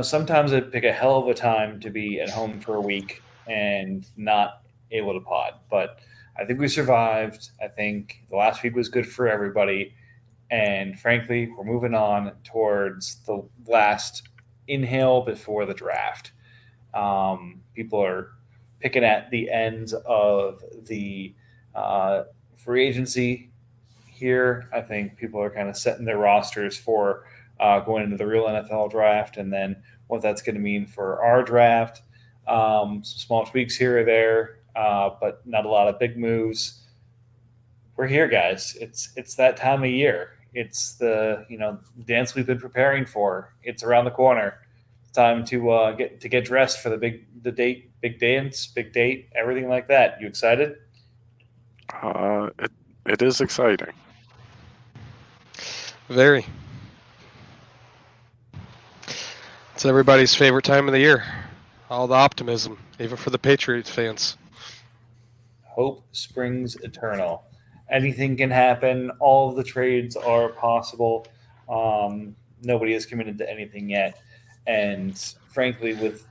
Sometimes I pick a hell of a time to be at home for a week and not able to pod. But I think we survived. I think the last week was good for everybody. And frankly, we're moving on towards the last inhale before the draft. People are picking at the ends of the uh, free agency here. I think people are kind of setting their rosters for going into the real NFL draft and then what that's going to mean for our draft. Some small tweaks here or there, but not a lot of big moves. We're here, guys. It's that time of year. It's the dance we've been preparing for. It's around the corner. It's time to get dressed for the date, big dance, big date, everything like that. You excited? It is exciting. Very. It's everybody's favorite time of the year. All the optimism, even for the Patriots fans. Hope springs eternal. Anything can happen. All of the trades are possible. Nobody has committed to anything yet. And frankly, with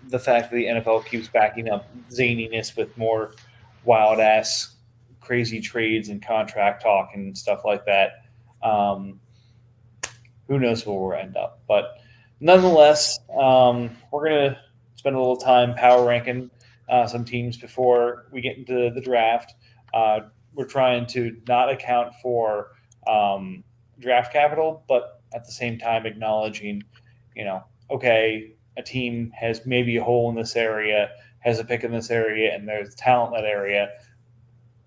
the fact that the NFL keeps backing up zaniness with more wild ass, crazy trades and contract talk and stuff like that, um, who knows where we'll end up. But nonetheless, we're going to spend a little time power ranking some teams before we get into the draft. Uh, we're trying to not account for draft capital, but at the same time acknowledging, okay, a team has maybe a hole in this area, has a pick in this area, and there's talent in that area.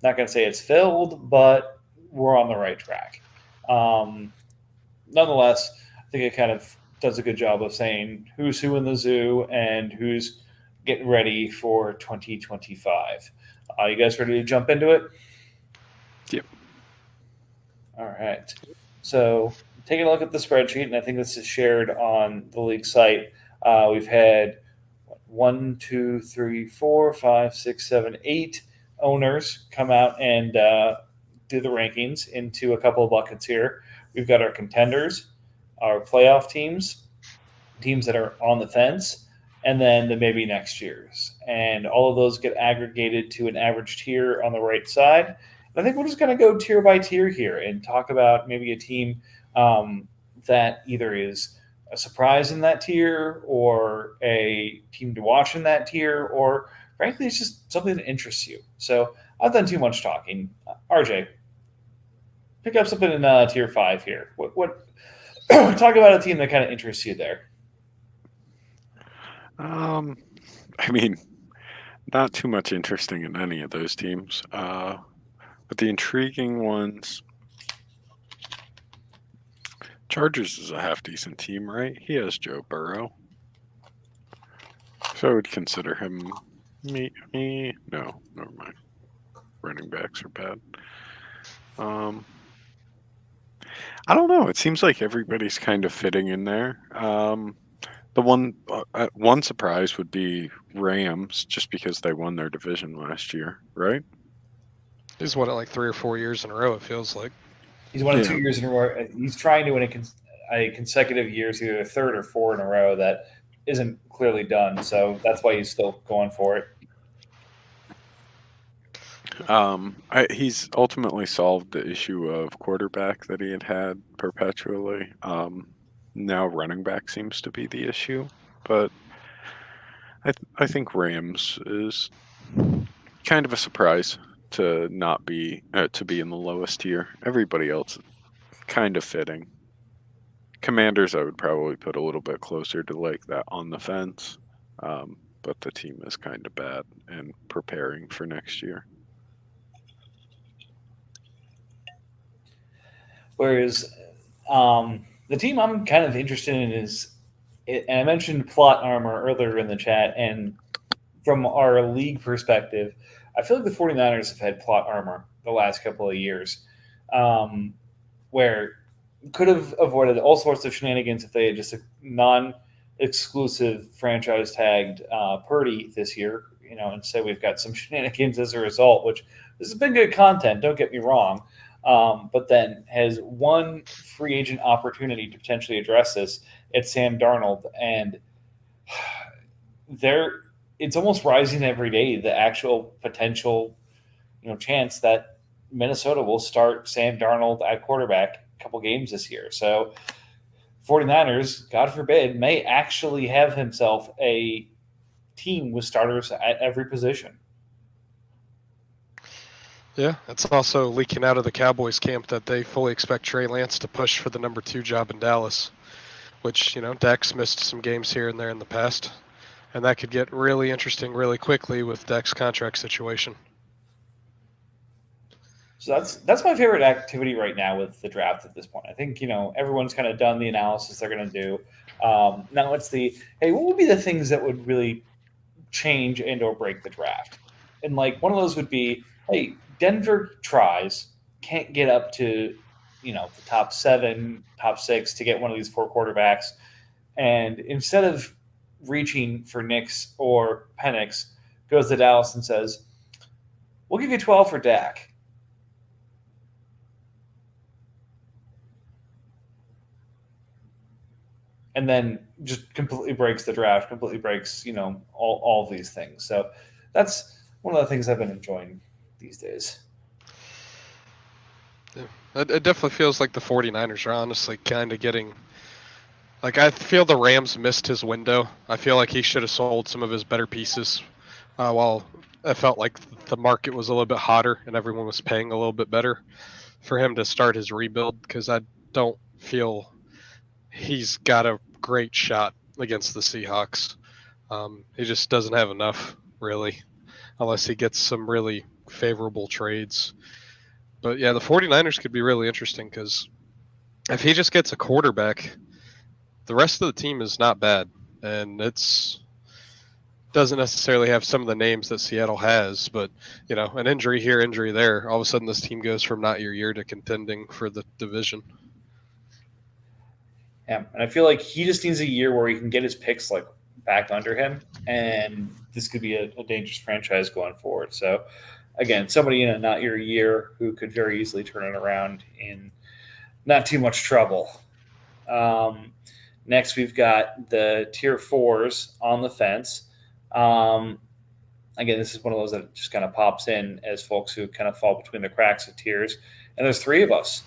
Not going to say it's filled, but we're on the right track. Um, Nonetheless, I think it kind of does a good job of saying who's who in the zoo and who's getting ready for 2025. You guys ready to jump into it? Yep. All right. So, taking a look at the spreadsheet, and I think this is shared on the league site. We've had one, two, three, four, five, six, seven, 8 owners come out and do the rankings into a couple of buckets here. We've got our contenders, our playoff teams, teams that are on the fence, and then the maybe next year's. And all of those get aggregated to an average tier on the right side. And I think we're just going to go tier by tier here and talk about maybe a team that either is a surprise in that tier or a team to watch in that tier, or frankly, it's just something that interests you. So I've done too much talking. RJ, pick up something in tier 5 here. What talk about a team that kind of interests you there. Um, I mean, not too much interesting in any of those teams. But the intriguing ones, Chargers is a half decent team, right? He has Joe Burrow, so I would consider him. No, never mind. Running backs are bad. I don't know. It seems like everybody's kind of fitting in there. The one surprise would be Rams, just because they won their division last year, right? He's won it like 3 or 4 years in a row, it feels like. He's won it two Yeah. years in a row. He's trying to win a consecutive years, either a third or four in a row. That isn't clearly done. So that's why he's still going for it. He's ultimately solved the issue of quarterback that he had perpetually. Now running back seems to be the issue, but I think Rams is kind of a surprise to not be to be in the lowest tier. Everybody else kind of fitting. Commanders, I would probably put a little bit closer to like that on the fence, but the team is kind of bad and preparing for next year. Whereas the team I'm kind of interested in is, and I mentioned plot armor earlier in the chat, and from our league perspective, I feel like the 49ers have had plot armor the last couple of years, um, where could have avoided all sorts of shenanigans if they had just non-exclusive franchise tagged Purdy this year. Instead we've got some shenanigans as a result, which this has been good content. Don't get me wrong, but then has one free agent opportunity to potentially address this. It's Sam Darnold, and it's almost rising every day, the actual potential chance that Minnesota will start Sam Darnold at quarterback a couple games this year. So 49ers, God forbid, may actually have himself a team with starters at every position. Yeah, it's also leaking out of the Cowboys camp that they fully expect Trey Lance to push for the number 2 job in Dallas, which, Dak's missed some games here and there in the past. And that could get really interesting really quickly with Dak's contract situation. So that's my favorite activity right now with the draft at this point. I think everyone's kind of done the analysis they're going to do. Now it's hey, what would be the things that would really change and or break the draft? And like one of those would be, hey, Denver can't get up to the top 7, top 6 to get one of these 4 quarterbacks, and instead of reaching for Nix or Penix, goes to Dallas and says, "We'll give you 12 for Dak." And then just completely breaks the draft, completely breaks, all of these things. So that's one of the things I've been enjoying these days. Yeah. It definitely feels like the 49ers are honestly kind of getting... Like, I feel the Rams missed his window. I feel like he should have sold some of his better pieces while I felt like the market was a little bit hotter and everyone was paying a little bit better for him to start his rebuild, because I don't feel he's got a great shot against the Seahawks. He just doesn't have enough, really, unless he gets some really favorable trades. But yeah, the 49ers could be really interesting, because if he just gets a quarterback, the rest of the team is not bad, and doesn't necessarily have some of the names that Seattle has, but an injury here, injury there, all of a sudden this team goes from not your year to contending for the division. Yeah, and I feel like he just needs a year where he can get his picks like back under him, and this could be a dangerous franchise going forward. So, again, somebody in a not your year who could very easily turn it around in not too much trouble. Next, we've got the tier 4s on the fence. Again, this is one of those that just kind of pops in as folks who kind of fall between the cracks of tiers. And there's 3 of us.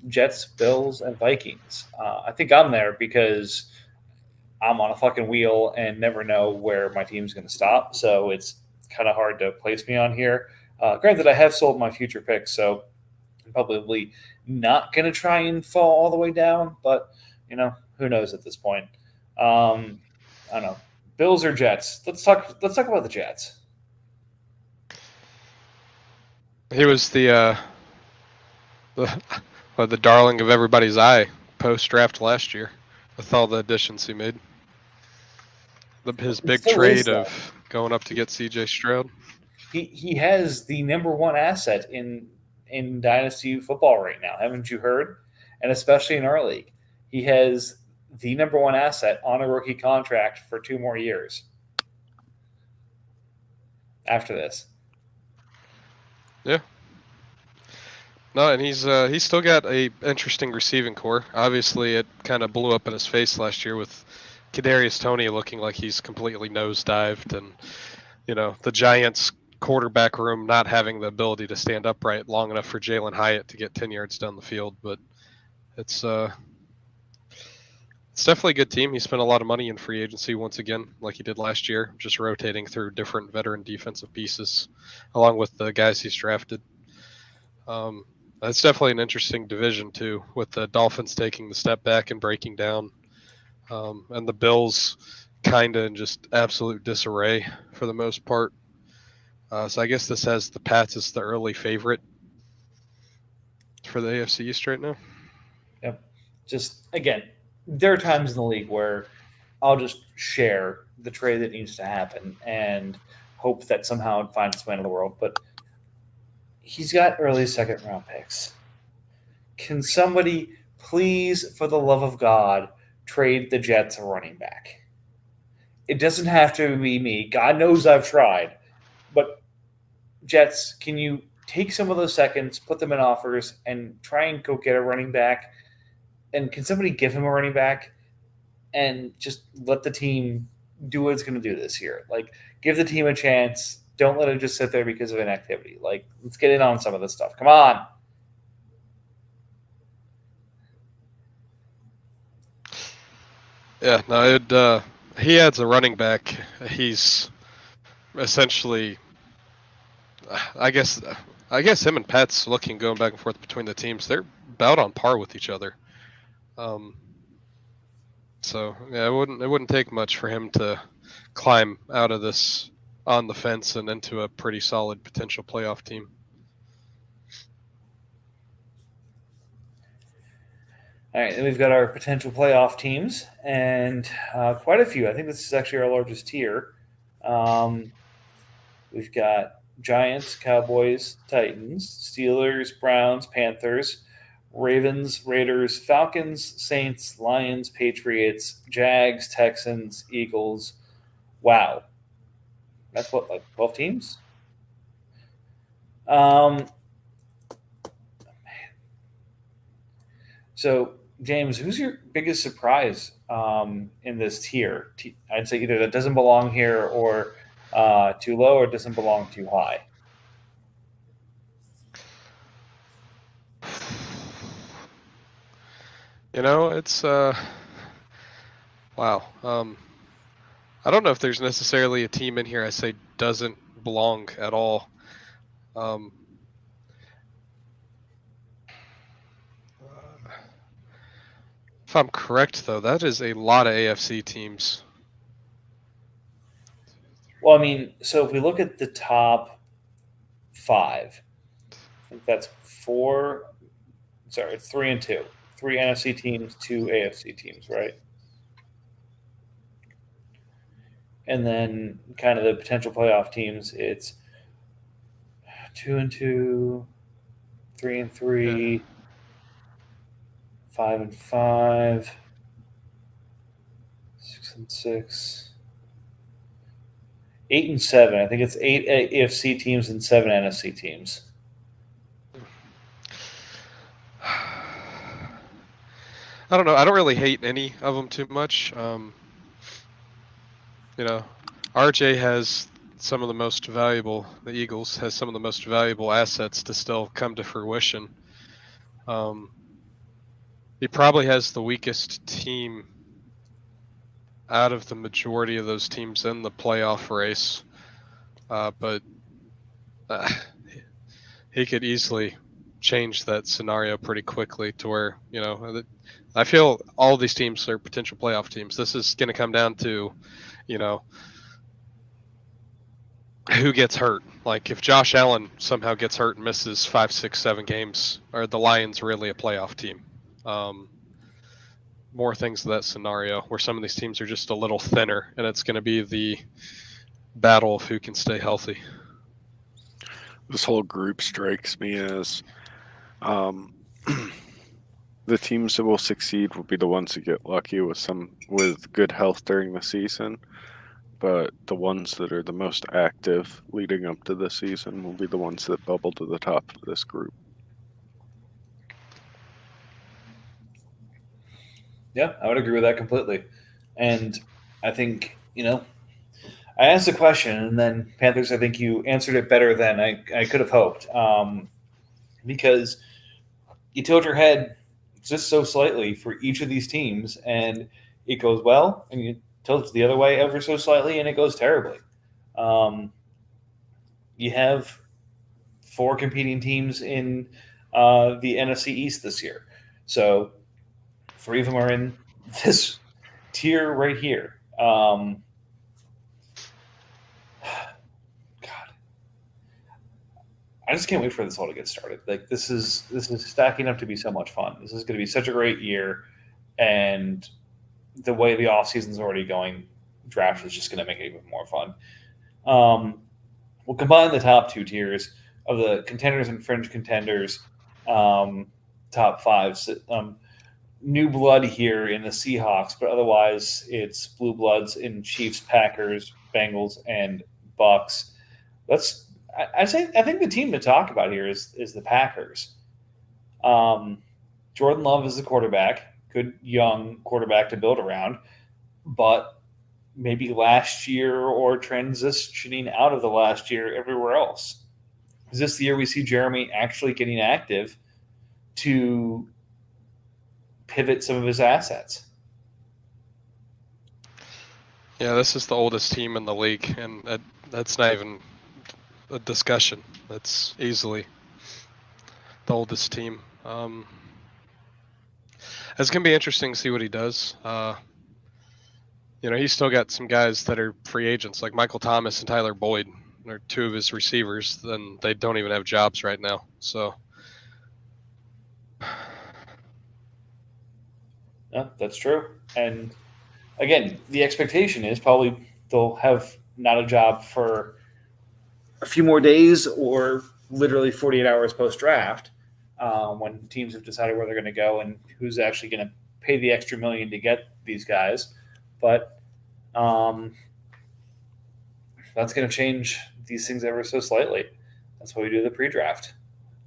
Jets, Bills, and Vikings. I think I'm there because I'm on a fucking wheel and never know where my team's going to stop. So it's kind of hard to place me on here. Granted, I have sold my future picks, so I'm probably not going to try and fall all the way down. But, who knows at this point. I don't know. Bills or Jets? Let's talk about the Jets. He was the darling of everybody's eye post-draft last year with all the additions he made. His big trade of going up to get C.J. Stroud. He has the number 1 asset in Dynasty football right now. Haven't you heard? And especially in our league. He has the number 1 asset on a rookie contract for 2 more years after this. Yeah. No, and he's still got a interesting receiving core. Obviously, it kind of blew up in his face last year with Kadarius Toney looking like he's completely nosedived, and the Giants' quarterback room not having the ability to stand upright long enough for Jalen Hyatt to get 10 yards down the field. But it's definitely a good team. He spent a lot of money in free agency once again, like he did last year, just rotating through different veteran defensive pieces, along with the guys he's drafted. That's definitely an interesting division too, with the Dolphins taking the step back and breaking down, and the Bills kind of in just absolute disarray for the most part. So I guess this has the Pats as the early favorite for the AFC East right now. Yep. Just, again, there are times in the league where I'll just share the trade that needs to happen and hope that somehow it finds its way into the world. But he's got early 2nd-round picks. Can somebody please, for the love of God, trade the Jets a running back? It doesn't have to be me. God knows I've tried. But Jets, can you take some of those seconds, put them in offers, and try and go get a running back. And can somebody give him a running back and just let the team do what it's going to do this year? Like, give the team a chance. Don't let it just sit there because of inactivity. Like, let's get in on some of this stuff. Come on. Yeah, no, he adds a running back. He's essentially, I guess him and Pat's looking going back and forth between the teams. They're about on par with each other. So yeah, it wouldn't take much for him to climb out of this on the fence and into a pretty solid potential playoff team. All right, and we've got our potential playoff teams, and quite a few. I think this is actually our largest tier. We've got Giants, Cowboys, Titans, Steelers, Browns, Panthers, Ravens, Raiders, Falcons, Saints, Lions, Patriots, Jags, Texans, Eagles. Wow. That's what, like 12 teams? So, James, who's your biggest surprise in this tier? I'd say either that doesn't belong here or too low or doesn't belong too high. It's wow. I don't know if there's necessarily a team in here I say doesn't belong at all. If I'm correct, though, that is a lot of AFC teams. Well, I mean, so if we look at the top 5, I think that's 4. Sorry, it's 3 and 2. 3 NFC teams, 2 AFC teams, right? And then kind of the potential playoff teams, it's 2 and 2, 3 and 3, 5 and 5, 6 and 6, 8 and 7. I think it's 8 AFC teams and 7 NFC teams. I don't know. I don't really hate any of them too much. RJ has some of the most valuable. The Eagles has some of the most valuable assets to still come to fruition. He probably has the weakest team out of the majority of those teams in the playoff race, but he could easily change that scenario pretty quickly to where, I feel all of these teams are potential playoff teams. This is going to come down to, who gets hurt. Like if Josh Allen somehow gets hurt and misses 5, 6, 7 games, are the Lions really a playoff team? More things to that scenario where some of these teams are just a little thinner, and it's going to be the battle of who can stay healthy. This whole group strikes me as the teams that will succeed will be the ones that get lucky with good health during the season, but the ones that are the most active leading up to the season will be the ones that bubble to the top of this group. Yeah, I would agree with that completely. And I think, I asked the question, and then Panthers, I think you answered it better than I could have hoped. Because you tilt your head just so slightly for each of these teams, and it goes well, and you tilt it the other way ever so slightly, and it goes terribly. You have 4 competing teams in the NFC East this year. So 3 of them are in this tier right here. God, I just can't wait for this all to get started. Like this is stacking up to be so much fun. This is going to be such a great year, and the way the off season's already going, draft is just going to make it even more fun. We'll combine the top 2 tiers of the contenders and fringe contenders, top 5. New blood here in the Seahawks, but otherwise it's blue bloods in Chiefs, Packers, Bengals, and Bucks. I think the team to talk about here is the Packers. Jordan Love is the quarterback, good young quarterback to build around, but maybe last year or transitioning out of the last year everywhere else. Is this the year we see Jeremy actually getting active to pivot some of his assets? Yeah, this is the oldest team in the league, and that's not even a discussion. That's easily the oldest team. It's going to be interesting to see what he does. He's still got some guys that are free agents, like Michael Thomas and Tyler Boyd, are two of his receivers. Then they don't even have jobs right now. So, yeah, that's true. And again, the expectation is probably they'll have not a job for a few more days or literally 48 hours post draft when teams have decided where they're going to go and who's actually going to pay the extra million to get these guys. But that's going to change these things ever so slightly. That's why we do the pre-draft.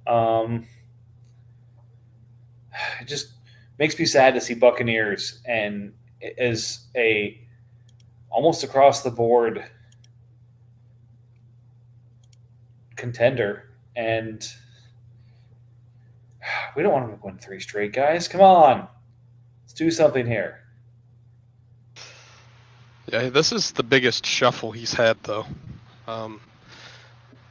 It just makes me sad to see Buccaneers and as a almost across the board contender, and we don't want them to win 3 straight, guys. Come on, let's do something here. yeah, this is the biggest shuffle he's had, though.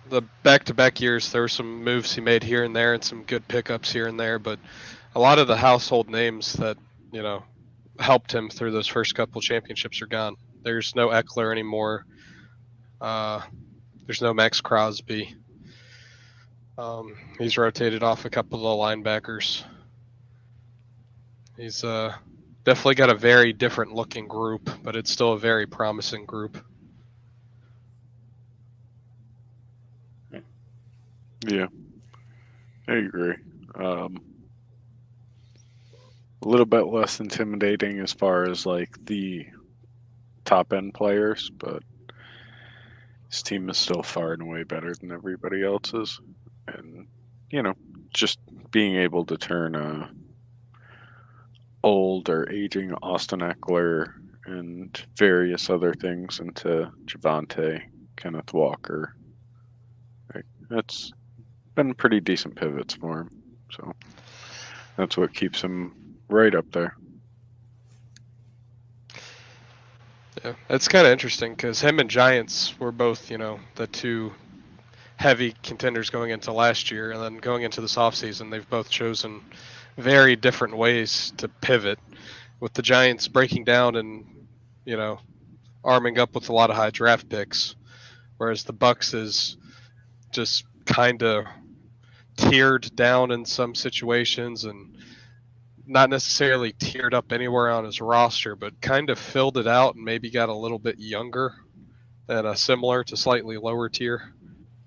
The back-to-back years, there were some moves he made here and there and some good pickups here and there, but a lot of the household names that, helped him through those first couple championships are gone. There's no Eckler anymore. There's no Max Crosby. He's rotated off a couple of the linebackers. He's definitely got a very different looking group, but it's still a very promising group. Yeah, I agree. A little bit less intimidating as far as like the top end players, but his team is still far and away better than everybody else's. And, just being able to turn old or aging Austin Eckler and various other things into Javonte, Kenneth Walker. That's been pretty decent pivots for him. So that's what keeps him right up there. Yeah, it's kind of interesting because him and Giants were both, the two heavy contenders going into last year, and then going into this offseason, they've both chosen very different ways to pivot, with the Giants breaking down and, arming up with a lot of high draft picks, whereas the Bucks is just kind of tiered down in some situations and not necessarily tiered up anywhere on his roster, but kind of filled it out and maybe got a little bit younger and a similar to slightly lower tier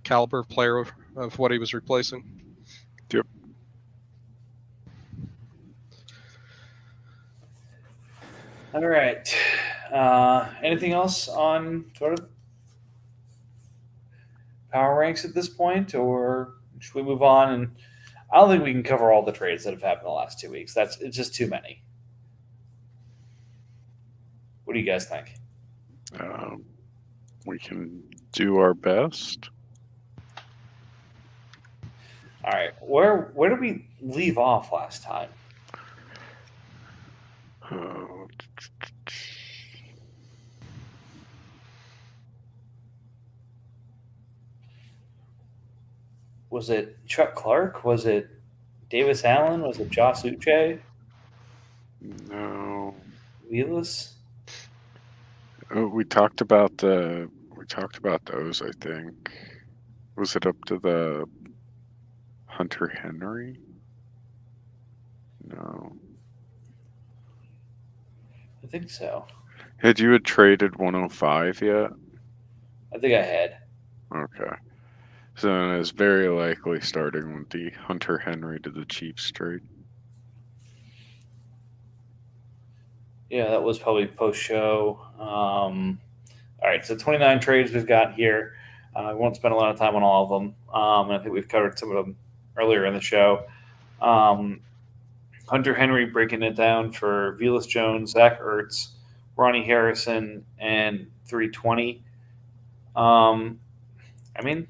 caliber player of what he was replacing. Yep. All right. Anything else on sort of power ranks at this point, or should we move on? And I don't think we can cover all the trades that have happened in the last 2 weeks. It's just too many. What do you guys think? We can do our best. All right. Where did we leave off last time? Was it Chuck Clark? Was it Davis Allen? Was it Josh Uche? No. Wheelis? We talked about those, I think. Was it up to the Hunter Henry? No. I think so. Had you traded 105 yet? I think I had. Okay. So then it's very likely starting with the Hunter Henry to the Chiefs trade. Yeah, that was probably post show. All right, so 29 trades we've got here. I won't spend a lot of time on all of them. And I think we've covered some of them earlier in the show. Hunter Henry breaking it down for Velus Jones, Zach Ertz, Ronnie Harrison, and 320. I mean,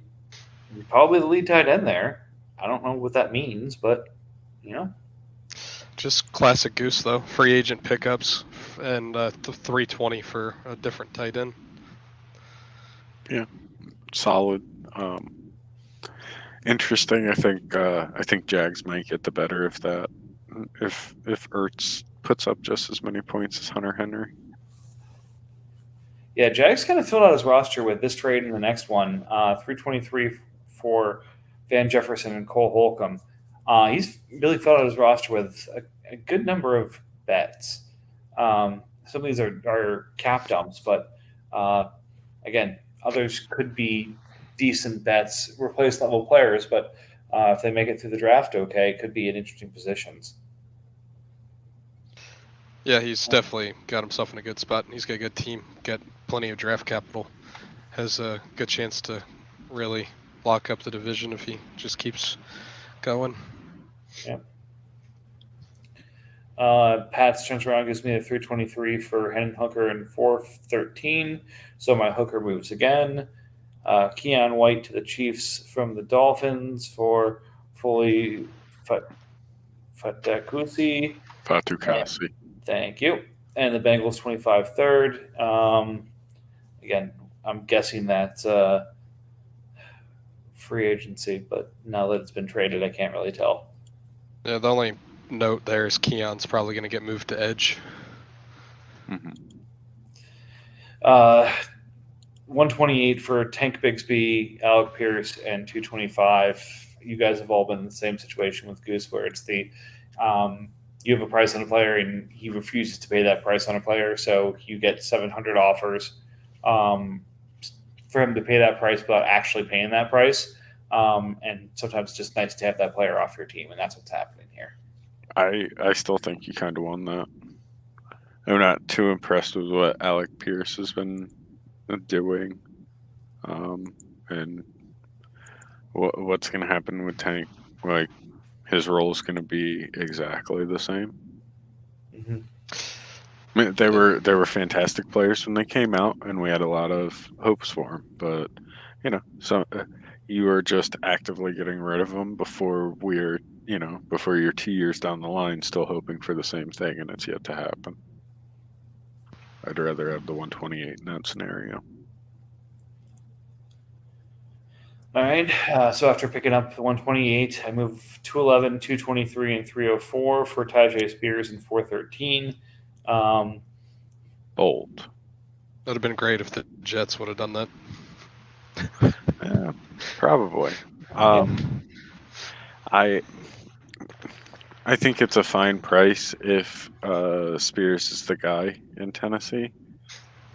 probably the lead tight end there. I don't know what that means, but Just classic Goose though. Free agent pickups and 320 for a different tight end. Solid. Interesting. I think Jags might get the better of that if Ertz puts up just as many points as Hunter Henry. yeah, Jags kind of filled out his roster with this trade and the next one. 323 for Van Jefferson and Cole Holcomb. He's really filled out his roster with a good number of bets. Some of these are cap dumps, but again, others could be decent bets, replace level players, but if they make it through the draft, okay, it could be in interesting positions. Yeah, he's definitely got himself in a good spot. He's got a good team, got plenty of draft capital, has a good chance to really lock up the division if he just keeps going. Pats turns around, gives me a 323 for Hendon Hooker and 413. So my Hooker moves again. Keon White to the Chiefs from the Dolphins for Foley Fatakusi. Fatukasi. Thank you. And the Bengals 25 third. Again, I'm guessing that's free agency, but now that it's been traded, I can't really tell. Yeah, the only note there is Keon's probably going to get moved to edge. Mm-hmm. 128 for Tank Bigsby, Alec Pierce, and 225. You guys have all been in the same situation with Goose, where it's the you have a price on a player and he refuses to pay that price on a player, so you get 700 offers for him to pay that price without actually paying that price. And sometimes it's just nice to have that player off your team, and that's what's happening here. I still think you kind of won that. I'm not too impressed with what Alec Pierce has been doing, and what's going to happen with Tank. Like, his role is going to be exactly the same. Mm-hmm. I mean, they were fantastic players when they came out, and we had a lot of hopes for them. But so you are just actively getting rid of them before before you're 2 years down the line, still hoping for the same thing, and it's yet to happen. I'd rather have the 128 in that scenario. All right. So after picking up the 128, I move 211, 223, and 304 for Tyjae Spears and 413. Bold. That would have been great if the Jets would have done that. Yeah, probably. I think it's a fine price if Spears is the guy in Tennessee.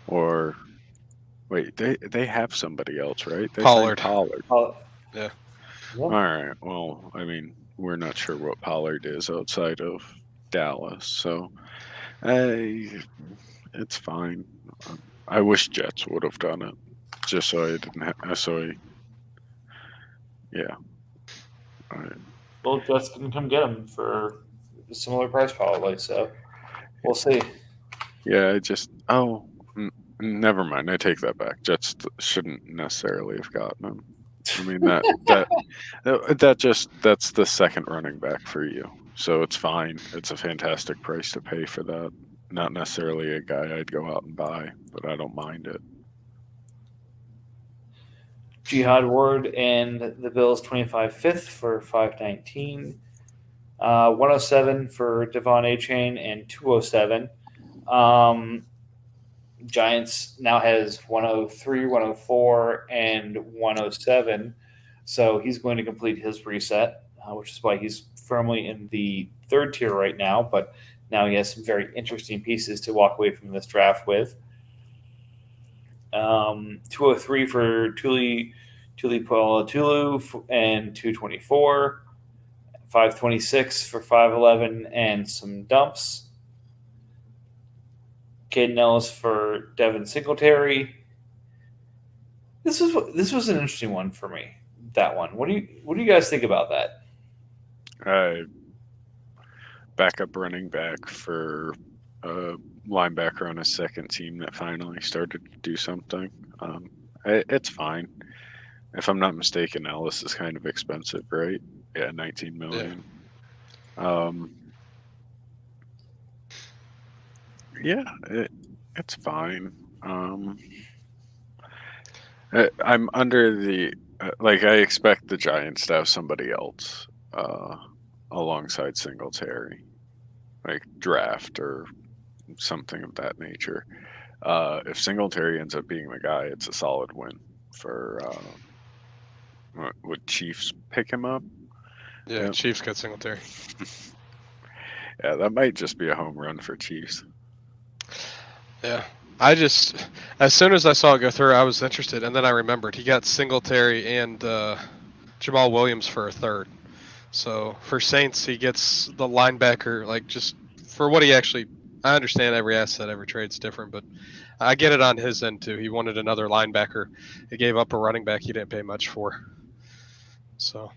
Or wait, they have somebody else, right? They signed Pollard. Yeah. All right. Well, I mean, we're not sure what Pollard is outside of Dallas, so it's fine. I wish Jets would have done it, just so I didn't have. Yeah. All right. Well, Jets can come get him for a similar price, probably. So we'll see. Yeah, never mind. I take that back. Jets shouldn't necessarily have gotten him. I mean that's the second running back for you, so it's fine. It's a fantastic price to pay for that. Not necessarily a guy I'd go out and buy, but I don't mind it. Jihad Ward and the Bills 25 fifth for 519. 107 for Devon Achane and 207. Giants now has 103, 104, and 107. So he's going to complete his reset, which is why he's firmly in the third tier right now. But now he has some very interesting pieces to walk away from this draft with. 203 for Tuli Pualatulu and 224. 526 for 511 and some dumps. Caden Ellis for Devin Singletary. This was an interesting one for me. That one. What do you guys think about that? Backup running back for a linebacker on a second team that finally started to do something. It's fine. If I'm not mistaken, Ellis is kind of expensive, right? Yeah, 19 million. Yeah, it's fine. I'm under the like I expect the Giants to have somebody else alongside Singletary, like draft or something of that nature. If Singletary ends up being the guy, it's a solid win for. Would Chiefs pick him up? Yeah, Yep. Chiefs got Singletary. Yeah, that might just be a home run for Chiefs. Yeah. I just, as soon as I saw it go through, I was interested, and then I remembered he got Singletary and Jamal Williams for a third. So for Saints, he gets the linebacker, like just for what he actually. I understand every asset, every trade's different, but I get it on his end too. He wanted another linebacker. He gave up a running back he didn't pay much for. So.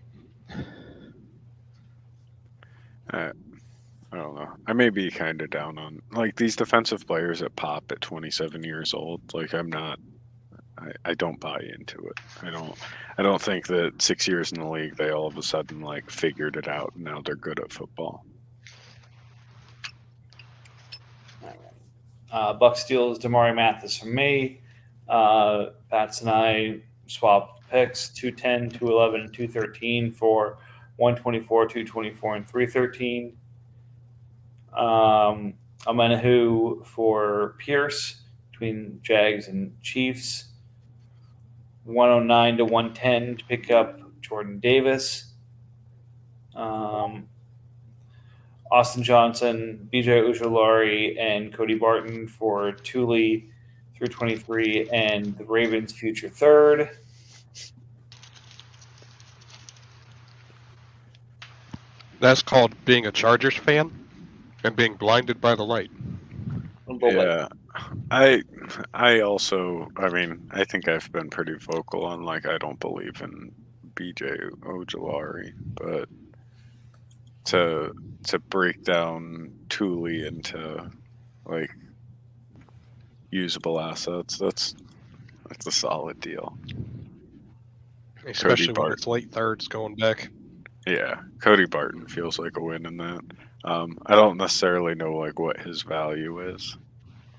I don't know. I may be kind of down on like these defensive players that pop at 27 years old. Like I'm not. I don't buy into it. I don't think that 6 years in the league they all of a sudden like figured it out and now they're good at football. Buck steals Damari Mathis from me. Bats and I swap picks 210, 211, and 213 for 124, 224, and 313. Amenahu for Pierce between Jags and Chiefs. 109 to 110 to pick up Jordan Davis. Austin Johnson, BJ Ojulari, and Cody Barton for Thule through 23 and the Ravens' future third. That's called being a Chargers fan and being blinded by the light. Yeah. I also, I mean, I think I've been pretty vocal on like I don't believe in BJ Ojulari, but to break down Thule into like usable assets, that's a solid deal. Especially when it's late thirds going back. Yeah, Cody Barton feels like a win in that. I don't necessarily know like what his value is,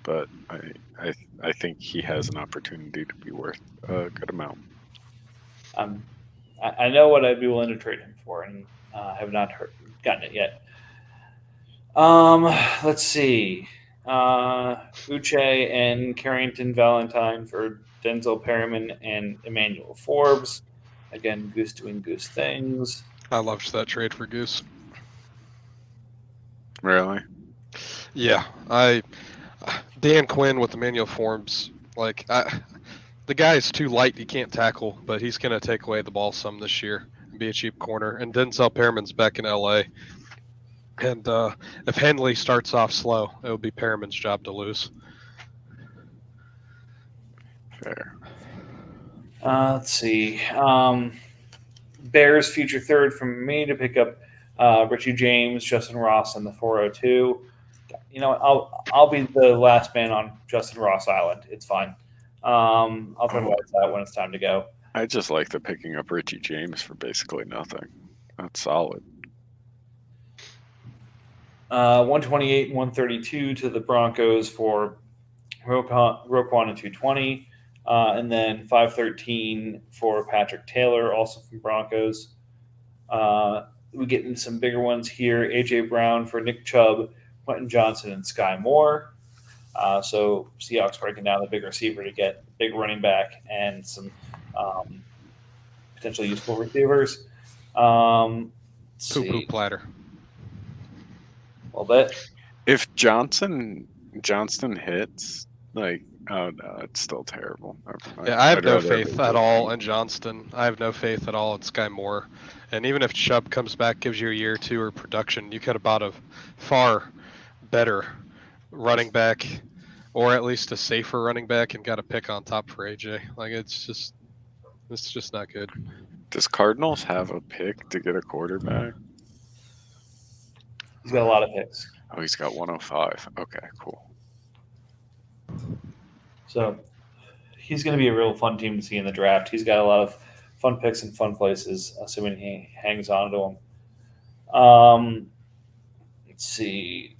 but I think he has an opportunity to be worth a good amount. I know what I'd be willing to trade him for, and have not gotten it yet. Let's see. Uche and Carrington Valentine for Denzel Perryman and Emmanuel Forbes. Again, Goose doing Goose things. I loved that trade for Goose. Really? Yeah, Dan Quinn with Emmanuel Forbes. Like, the guy is too light; he can't tackle, but he's gonna take away the ball some this year and be a cheap corner. And Denzel Perriman's back in LA. And if Henley starts off slow, it will be Perriman's job to lose. Fair. Let's see. Bears future third from me to pick up Richie James, Justin Ross, and the 402. You know, I'll be the last man on Justin Ross Island. It's fine. I'll talk about that when it's time to go. I just like the picking up Richie James for basically nothing. That's solid. 128 and 132 to the Broncos for Roquan and 220. And then 513 for Patrick Taylor, also from Broncos. We get into some bigger ones here. A.J. Brown for Nick Chubb, Quentin Johnson, and Sky Moore. So Seahawks breaking down the big receiver to get big running back and some potentially useful receivers. Poo-poo platter. A little bit. If Johnston hits, like, oh no, it's still terrible. Yeah, I have no faith at all in Johnston. I have no faith at all in Sky Moore. And even if Chubb comes back, gives you a year or two of production, you could have bought a far better running back, or at least a safer running back, and got a pick on top for AJ. Like, it's just It's just not good. Does Cardinals have a pick to get a quarterback? He's got a lot of picks. Oh, he's got 105. Okay, cool. So he's going to be a real fun team to see in the draft. He's got a lot of fun picks and fun places, assuming he hangs on to them. Let's see.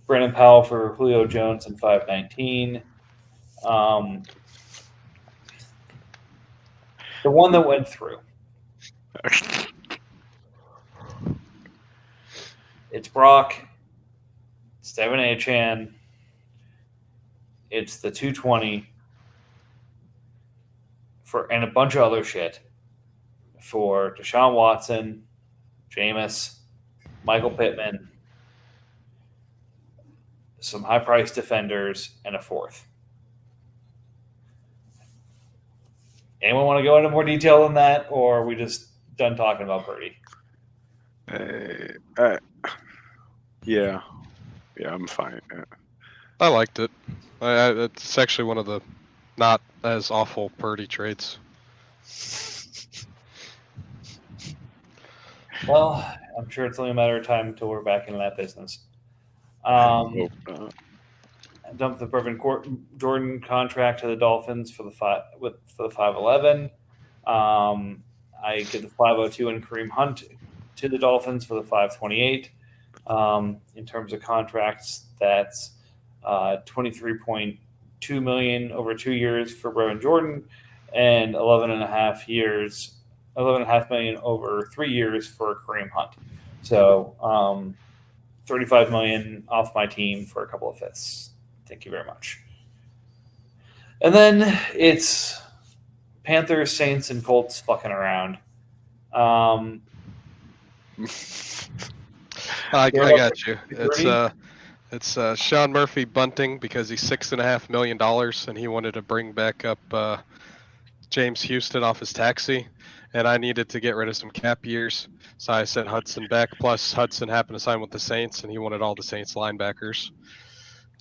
Brandon Powell for Julio Jones in 519. The one that went through. It's Brock. It's Devin Achan. It's the 220 and a bunch of other shit for Deshaun Watson, Jameis, Michael Pittman, some high-priced defenders, and a fourth. Anyone want to go into more detail than that, or are we just done talking about Purdy? Yeah, I'm fine. I liked it. It's actually one of the not as awful Purdy trades. Well, I'm sure it's only a matter of time until we're back in that business. Hope not. Dumped the Brevin Jordan contract to the Dolphins for the 511. I give the 502 and Kareem Hunt to the Dolphins for the 528. In terms of contracts, that's $23.2 million over 2 years for Brevin Jordan, and $11.5 million over 3 years for Kareem Hunt. So $35 million off my team for a couple of fifths. Thank you very much. And then it's Panthers, Saints, and Colts fucking around. I got you. It's Sean Murphy bunting because he's $6.5 million and he wanted to bring back up James Houston off his taxi, and I needed to get rid of some cap years, so I sent Hudson back. Plus Hudson happened to sign with the Saints, and he wanted all the Saints linebackers.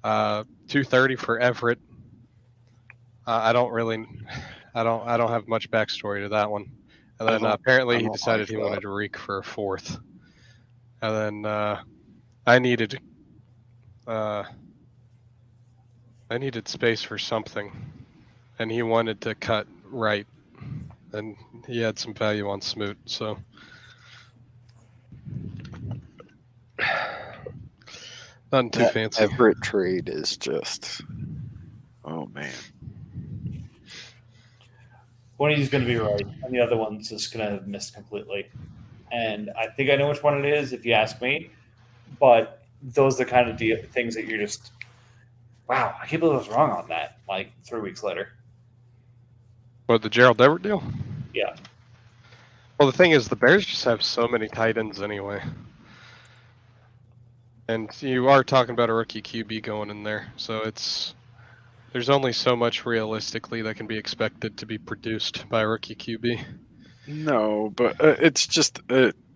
230 for Everett. I don't have much backstory to that one. And then apparently he decided he wanted to reek for a fourth. And then I needed space for something, and he wanted to cut right, and he had some value on Smoot, so nothing too fancy. Everett trade is just, oh man. One of these is going to be right, and the other one's just going to have missed completely. And I think I know which one it is, if you ask me. But those are the kind of things that you're just, wow, I can't believe I was wrong on that. Like 3 weeks later. What, the Gerald Everett deal? Yeah. Well, the thing is, the Bears just have so many tight ends anyway. And you are talking about a rookie QB going in there, so there's only so much realistically that can be expected to be produced by a rookie QB. No, but it's just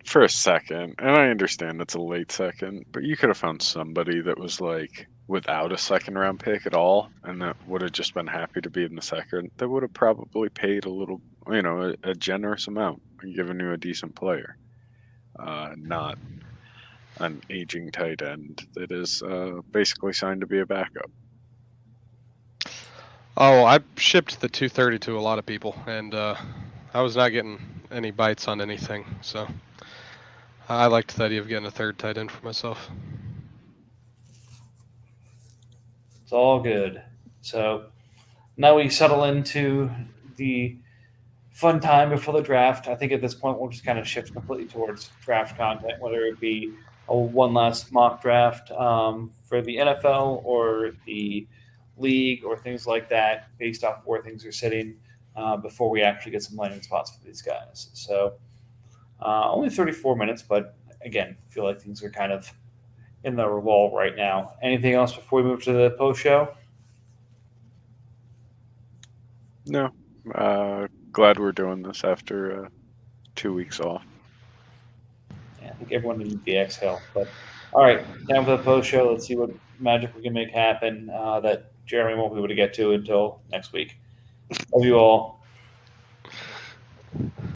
for a second, and I understand it's a late second, but you could have found somebody that was like without a second round pick at all, and that would have just been happy to be in the second. That would have probably paid a little, a generous amount and given you a decent player, not an aging tight end that is basically signed to be a backup. Oh, I shipped the 230 to a lot of people, and I was not getting any bites on anything, so I liked the idea of getting a third tight end for myself. It's all good. So now we settle into the fun time before the draft. I think at this point we'll just kind of shift completely towards draft content, whether it be one last mock draft for the NFL or the league or things like that, based off where things are sitting before we actually get some landing spots for these guys. So only 34 minutes, but again, I feel like things are kind of in the lull right now. Anything else before we move to the post show? No. Glad we're doing this after 2 weeks off. Yeah, I think everyone needed the exhale. But all right, time for the post show. Let's see what magic we can make happen that Jeremy won't be able to get to until next week. Love you all.